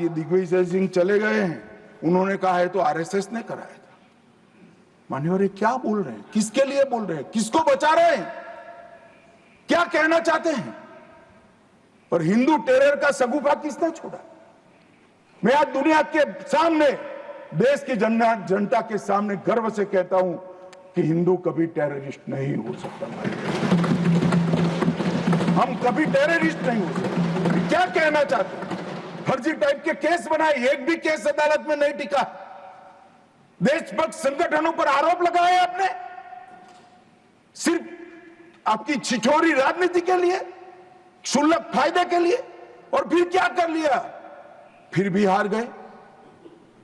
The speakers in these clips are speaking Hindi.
ये दिग्विजय सिंह चले गए हैं, उन्होंने कहा है तो आरएसएस ने कराया था। मान्यवर, ये क्या बोल रहे हैं? किसके लिए बोल रहे हैं? किसको बचा रहे हैं? क्या कहना चाहते हैं? और हिंदू टेरर का सगुफा किसने छोड़ा? मैं आज दुनिया के सामने, देश की जनता के सामने गर्व से कहता हूं कि हिंदू कभी टेररिस्ट नहीं हो सकता। हम कभी टेररिस्ट नहीं हो सकते। क्या कहना चाहते हैं? फर्जी टाइप के केस बनाए, एक भी केस अदालत में नहीं टिका। देशभक्त संगठनों पर आरोप लगाए आपने, सिर्फ आपकी छिछोरी राजनीति के लिए, क्षुल्लक फायदे के लिए। और फिर क्या कर लिया? फिर भी हार गए।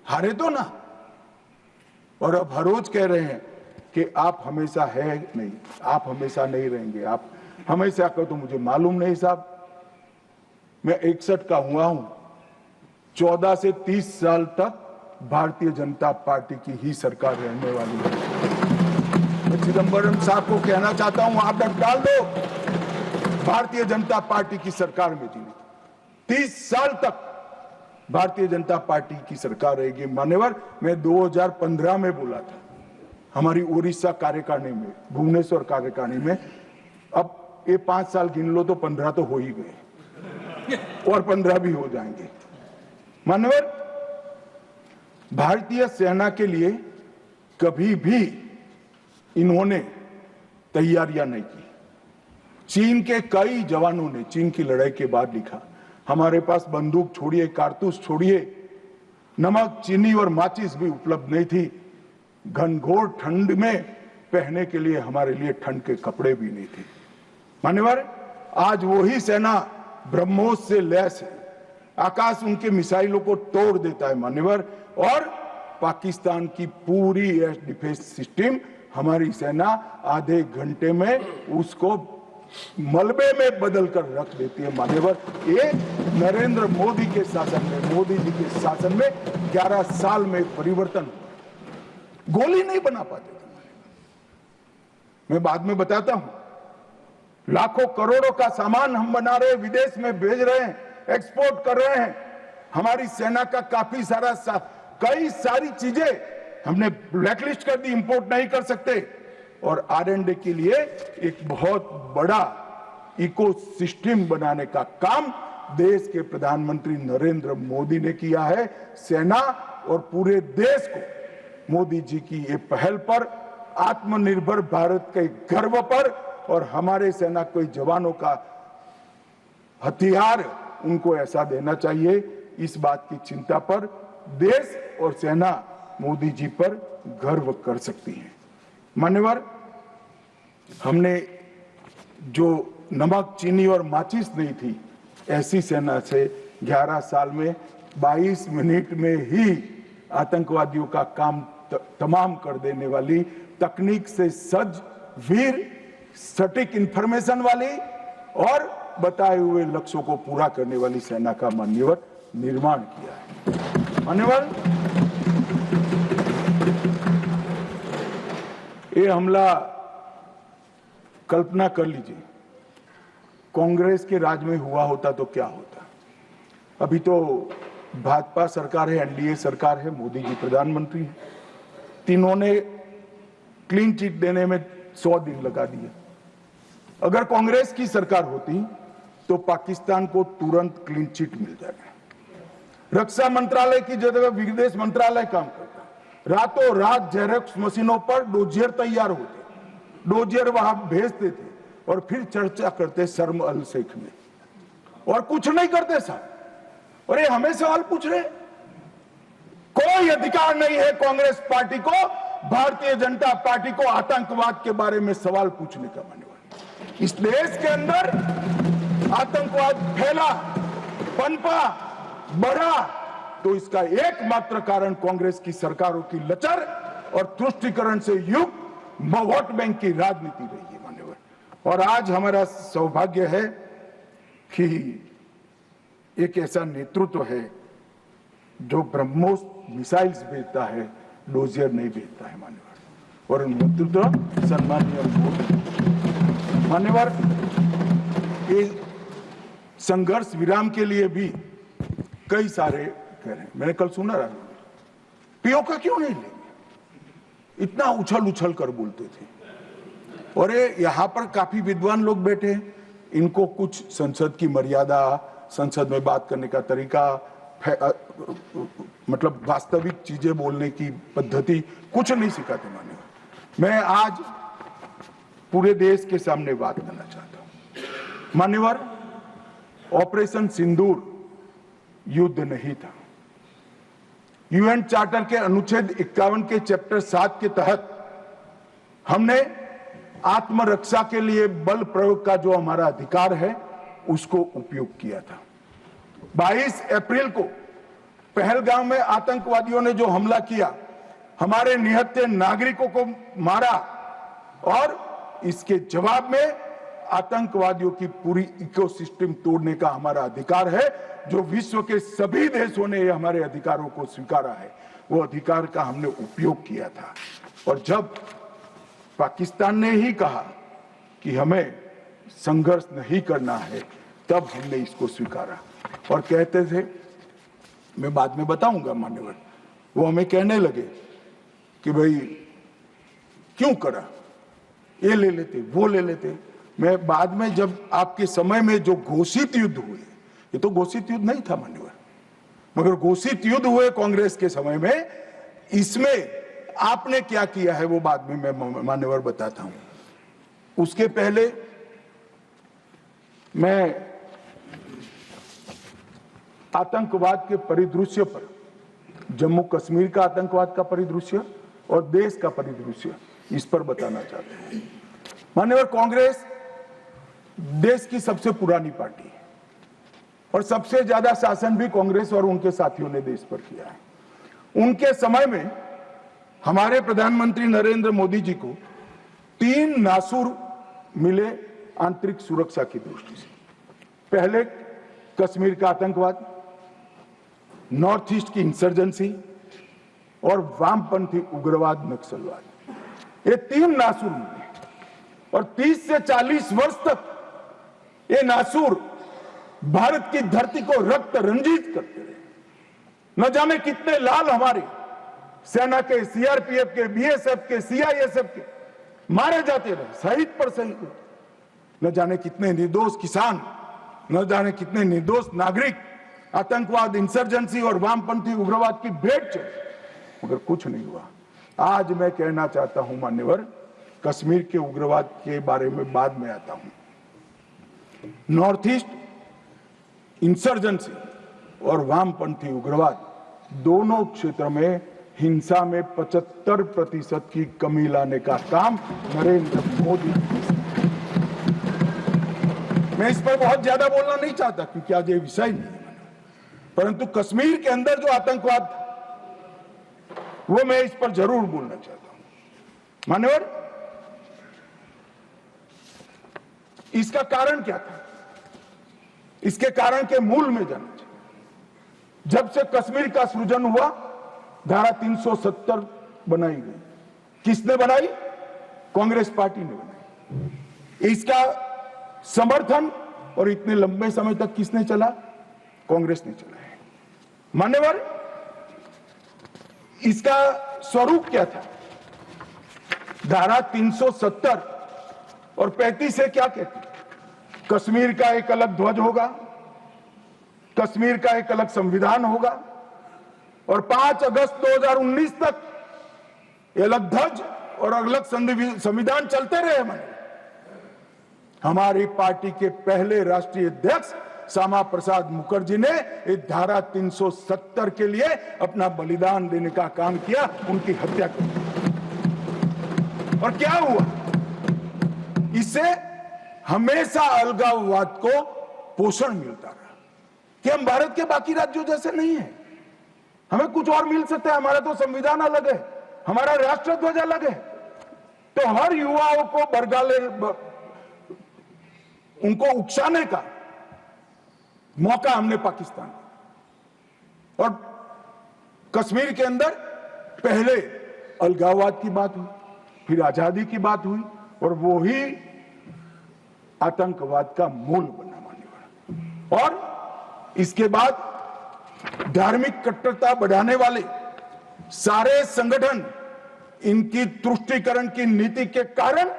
हारे तो ना। और अब हर रोज कह रहे हैं कि आप हमेशा है नहीं, आप हमेशा नहीं रहेंगे, आप हमेशा का तो मुझे मालूम नहीं साहब। मैं 61 का हुआ हूं। 14 से 30 साल तक भारतीय जनता पार्टी की ही सरकार रहने वाली है। मैं चिदंबरम साहब को कहना चाहता हूं, आप डट डाल दो, भारतीय जनता पार्टी की सरकार में जीने 30 साल तक भारतीय जनता पार्टी की सरकार रहेगी। मान्यवर, मैं 2015 में बोला था हमारी उड़ीसा कार्यकारिणी में, भुवनेश्वर कार्यकारिणी में। अब ये 5 साल गिन लो तो 15 तो हो ही गए और 15 भी हो जाएंगे। मान्यवर, भारतीय सेना के लिए कभी भी इन्होंने तैयारियां नहीं की। चीन के कई जवानों ने चीन की लड़ाई के बाद लिखा, हमारे पास बंदूक छोड़िए, कारतूस छोड़िए, नमक, चीनी और माचिस भी उपलब्ध नहीं थी। घनघोर ठंड में पहनने के लिए हमारे लिए ठंड के कपड़े भी नहीं थे। मान्यवर, आज वही सेना ब्रह्मोस से लैस है। आकाश उनके मिसाइलों को तोड़ देता है मान्यवर। और पाकिस्तान की पूरी एयर डिफेंस सिस्टम हमारी सेना आधे घंटे में उसको मलबे में बदल कर रख देती है मान्यवर। ये नरेंद्र मोदी के शासन में, मोदी जी के शासन में 11 साल में परिवर्तन हुआ। गोली नहीं बना पाते थे। मैं बाद में बताता हूं। लाखों करोड़ों का सामान हम बना रहे, विदेश में भेज रहे हैं, एक्सपोर्ट कर रहे हैं। हमारी सेना का काफी सारा कई सारी चीजें हमने ब्लैकलिस्ट कर दी, इंपोर्ट नहीं कर सकते। और R&D के लिए एक बहुत बड़ा इकोसिस्टम बनाने का काम देश के प्रधानमंत्री नरेंद्र मोदी ने किया है। सेना और पूरे देश को मोदी जी की ये पहल पर, आत्मनिर्भर भारत के गर्व पर और हमारे सेना के जवानों का हथियार उनको ऐसा देना चाहिए, इस बात की चिंता पर देश और सेना मोदी जी पर गर्व कर सकती है। मान्यवर, हमने जो नमक, चीनी और माचिस नहीं थी, ऐसी सेना से 11 साल में 22 मिनट में ही आतंकवादियों का काम तमाम कर देने वाली, तकनीक से सज्ज, वीर, सटीक इंफॉर्मेशन वाली और बताए हुए लक्ष्यों को पूरा करने वाली सेना का मान्यवर निर्माण किया है। मान्यवर, ये हमला, कल्पना कर लीजिए, कांग्रेस के राज में हुआ होता तो क्या होता। अभी तो भाजपा सरकार है, NDA सरकार है, मोदी जी प्रधानमंत्री हैं। तीनों ने क्लीन चिट देने में 100 दिन लगा दिए। अगर कांग्रेस की सरकार होती तो पाकिस्तान को तुरंत क्लीन चिट मिल जाएगा। रक्षा मंत्रालय की जगह विदेश मंत्रालय काम करता। रातों रात जेरोक्स मशीनों पर डोजियर तैयार होते, डोजियर वहां भेजते थे और फिर चर्चा करते शर्म अल शेख में, और कुछ नहीं करते साहब। और ये हमें सवाल पूछ रहे, कोई अधिकार नहीं है कांग्रेस पार्टी को, भारतीय जनता पार्टी को आतंकवाद के बारे में सवाल पूछने का। मान्यवर, इस देश के अंदर आतंकवाद फैला, पनपा, बढ़ा तो इसका एकमात्र कारण कांग्रेस की सरकारों की लचर और तुष्टीकरण से युक्त वोट बैंक की राजनीति रही है मान्यवर। और आज हमारा सौभाग्य है कि एक ऐसा नेतृत्व है जो ब्रह्मोस मिसाइल्स भेजता है, डोजियर नहीं भेजता है मान्यवर। और नेतृत्व सम्मानीय मोदी। मान्यवर, ये संघर्ष विराम के लिए भी कई सारे कह रहे हैं, मैंने कल सुना रहा, पीओके क्यों नहीं लेंगे, इतना उछल उछल कर बोलते थे। और यहाँ पर काफी विद्वान लोग बैठे हैं, इनको कुछ संसद की मर्यादा, संसद में बात करने का तरीका, मतलब वास्तविक चीजें बोलने की पद्धति कुछ नहीं सिखाते। मैं आज पूरे देश के सामने बात करना चाहता हूं। मान्यवर, ऑपरेशन सिंदूर युद्ध नहीं था। यूएन चार्टर के अनुच्छेद 51 के चैप्टर 7 के तहत हमने आत्मरक्षा के लिए बल प्रयोग का जो हमारा अधिकार है उसको उपयोग किया था। 22 अप्रैल को पहलगाम में आतंकवादियों ने जो हमला किया, हमारे निहत्थे नागरिकों को मारा, और इसके जवाब में आतंकवादियों की पूरी इकोसिस्टम तोड़ने का हमारा अधिकार है, जो विश्व के सभी देशों ने हमारे अधिकारों को स्वीकारा है। वो अधिकार का हमने उपयोग किया था। और जब पाकिस्तान ने ही कहा कि हमें संघर्ष नहीं करना है, तब हमने इसको स्वीकारा। और कहते थे, मैं बाद में बताऊंगा मान्यवर, वो हमें कहने लगे कि भाई क्यों करा, ये ले लेते, वो ले लेते। मैं बाद में, जब आपके समय में जो घोषित युद्ध हुए, ये तो घोषित युद्ध नहीं था मान्यवर, मगर घोषित युद्ध हुए कांग्रेस के समय में, इसमें आपने क्या किया है वो बाद में मैं मान्यवर बताता हूं। उसके पहले मैं आतंकवाद के परिदृश्य पर, जम्मू कश्मीर का आतंकवाद का परिदृश्य और देश का परिदृश्य, इस पर बताना चाहता हूं। मान्यवर, कांग्रेस देश की सबसे पुरानी पार्टी है और सबसे ज्यादा शासन भी कांग्रेस और उनके साथियों ने देश पर किया है। उनके समय में हमारे प्रधानमंत्री नरेंद्र मोदी जी को 3 नासूर मिले आंतरिक सुरक्षा की दृष्टि से। पहले कश्मीर का आतंकवाद, नॉर्थ ईस्ट की इंसर्जेंसी और वामपंथी उग्रवाद, नक्सलवाद, ये 3 नासूर मिले। और 30 से 40 वर्ष तक ये नासूर भारत की धरती को रक्त रंजित करते रहे। न जाने कितने लाल हमारे सेना के, सीआरपीएफ के, बीएसएफ के, सीआईएसएफ के मारे जाते रहे, शहीद पर शहीद। न जाने कितने निर्दोष किसान, न जाने कितने निर्दोष नागरिक आतंकवाद, इंसर्जेंसी और वामपंथी उग्रवाद की भेंट चढ़े, मगर कुछ नहीं हुआ। आज मैं कहना चाहता हूं मान्यवर, कश्मीर के उग्रवाद के बारे में बाद में आता हूं। नॉर्थ ईस्ट इंसर्जेंसी और वामपंथी उग्रवाद दोनों क्षेत्र में हिंसा में 75% की कमी लाने का काम नरेंद्र मोदी। मैं इस पर बहुत ज्यादा बोलना नहीं चाहता क्योंकि आज ये विषय नहीं है, परंतु कश्मीर के अंदर जो आतंकवाद था वो मैं इस पर जरूर बोलना चाहता हूं। मान्यवर, इसका कारण क्या था, इसके कारण के मूल में जाना चाहिए। जब से कश्मीर का सृजन हुआ, धारा 370 बनाई गई। किसने बनाई? कांग्रेस पार्टी ने बनाई। इसका समर्थन और इतने लंबे समय तक किसने चला? कांग्रेस ने चला है। मान्यवर, इसका स्वरूप क्या था? धारा 370 और 35 से क्या कहती? कश्मीर का एक अलग ध्वज होगा, कश्मीर का एक अलग संविधान होगा, और 5 अगस्त 2019 तक ये अलग ध्वज और अलग संविधान चलते रहे। हमारी पार्टी के पहले राष्ट्रीय अध्यक्ष श्यामा प्रसाद मुखर्जी ने इस धारा 370 के लिए अपना बलिदान देने का काम किया, उनकी हत्या कर दी। और क्या हुआ? इससे हमेशा अलगाववाद को पोषण मिलता रहा कि हम भारत के बाकी राज्यों जैसे नहीं है, हमें कुछ और मिल सकता है, हमारा तो संविधान अलग है, हमारा राष्ट्रध्वज अलग है। तो हर युवाओं को बरगाले, उनको उकसाने का मौका हमने पाकिस्तान, और कश्मीर के अंदर पहले अलगाववाद की बात हुई, फिर आजादी की बात हुई, और वो ही आतंकवाद का मूल बना। मान्यवर, और इसके बाद धार्मिक कट्टरता बढ़ाने वाले सारे संगठन इनकी तुष्टीकरण की नीति के कारण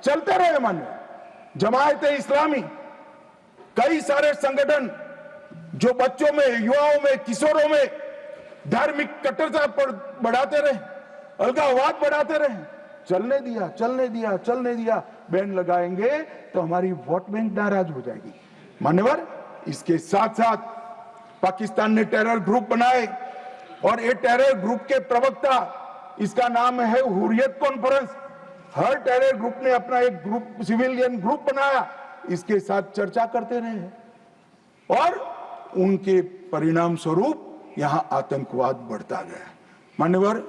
चलते रहे। मान्य जमायत इस्लामी, कई सारे संगठन जो बच्चों में, युवाओं में, किशोरों में धार्मिक कट्टरता पर बढ़ाते रहे, अलगाववाद बढ़ाते रहे, चलने दिया, चलने दिया, चलने दिया। बैन लगाएंगे तो हमारी वोट बैंक नाराज हो जाएगी। मान्यवर, इसके साथ साथ पाकिस्तान ने टेरर ग्रुप बनाए और ये टेरर ग्रुप के प्रवक्ता, इसका नाम है हुर्रियत कॉन्फ्रेंस। हर टेरर ग्रुप ने अपना एक ग्रुप, सिविलियन ग्रुप बनाया, इसके साथ चर्चा करते रहे और उनके परिणाम स्वरूप यहां आतंकवाद बढ़ता गया। मान्यवर,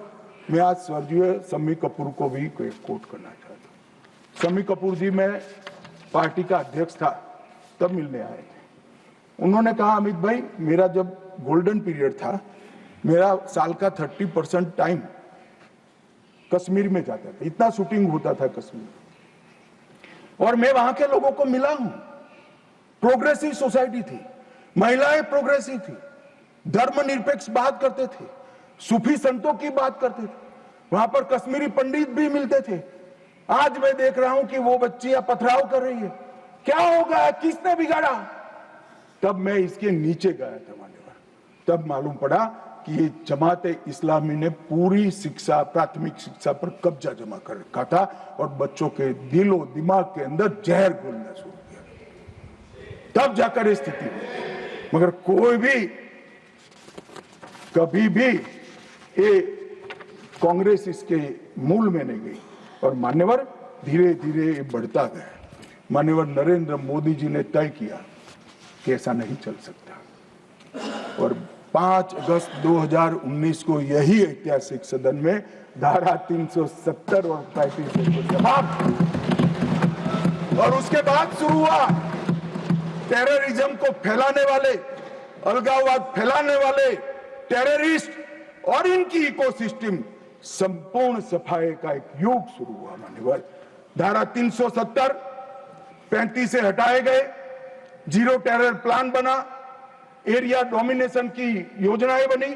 मैं आज स्वर्गीय शम्मी कपूर को भी कोट करना चाहता हूं। शम्मी कपूर जी, मैं पार्टी का अध्यक्ष था तब मिलने आए थे। उन्होंने कहा, अमित भाई, मेरा जब गोल्डन पीरियड था, मेरा साल का 30% टाइम कश्मीर में जाता था, इतना शूटिंग होता था कश्मीर, और मैं वहां के लोगों को मिला हूं। प्रोग्रेसिव सोसाइटी थी, महिलाएं प्रोग्रेसिव थी, धर्मनिरपेक्ष बात करते थे, सूफी संतों की बात करते थे, वहां पर कश्मीरी पंडित भी मिलते थे। आज मैं देख रहा हूं कि वो बच्चियां पथराव कर रही है। क्या होगा, किसने बिगाड़ा? तब मैं इसके नीचे गया था मान्यवर, तब मालूम पड़ा कि ये जमाते इस्लामी ने पूरी शिक्षा, प्राथमिक शिक्षा पर कब्जा जमा कर रखा था और बच्चों के दिलो दिमाग के अंदर जहर घोलना शुरू किया। तब जाकर ये स्थिति हुई। मगर कोई भी कभी भी ये कांग्रेस इसके मूल में नहीं गई और मान्यवर धीरे धीरे ये बढ़ता गया। मान्यवर नरेंद्र मोदी जी ने तय किया कि ऐसा नहीं चल सकता और 5 अगस्त 2019 को यही ऐतिहासिक सदन में धारा 370 और 35 को समाप्त, और उसके बाद शुरू हुआ टेररिज्म को फैलाने वाले, अलगाववाद फैलाने वाले टेररिस्ट और इनकी इकोसिस्टम संपूर्ण सफाई का एक युग शुरू हुआ। मान्यवर, धारा 370 35 से हटाए गए, जीरो टेरर प्लान बना, एरिया डोमिनेशन की योजनाएं बनी,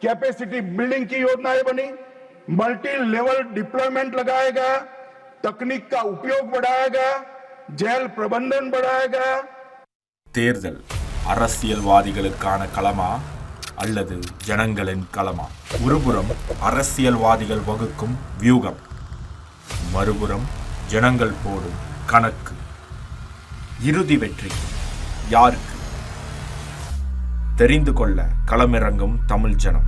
कैपेसिटी बिल्डिंग की योजनाएं बनी, मल्टी लेवल डिप्लॉयमेंट लगाया गया, तकनीक का उपयोग बढ़ाया गया, जेल प्रबंधन बढ़ाया गया। தேர்தல் அரசியல்வாதிகளுக்கான களமா அல்லது ஜனங்களின் களமா? ஒருபுறம் அரசியல்வாதிகள் வகுக்கும் வியூகம், மறுபுறம் ஜனங்கள் போடும் கணக்கு. இறுதி வெற்றி யாருக்கு? தெரிந்து கொள்ள களமிறங்கும் தமிழ் ஜனம்.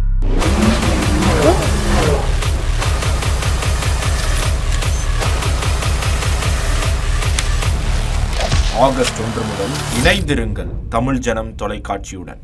ஆகஸ்ட் 1 முதல் இணைந்திருங்கள் தமிழ் ஜனம் தொலைக்காட்சியுடன்.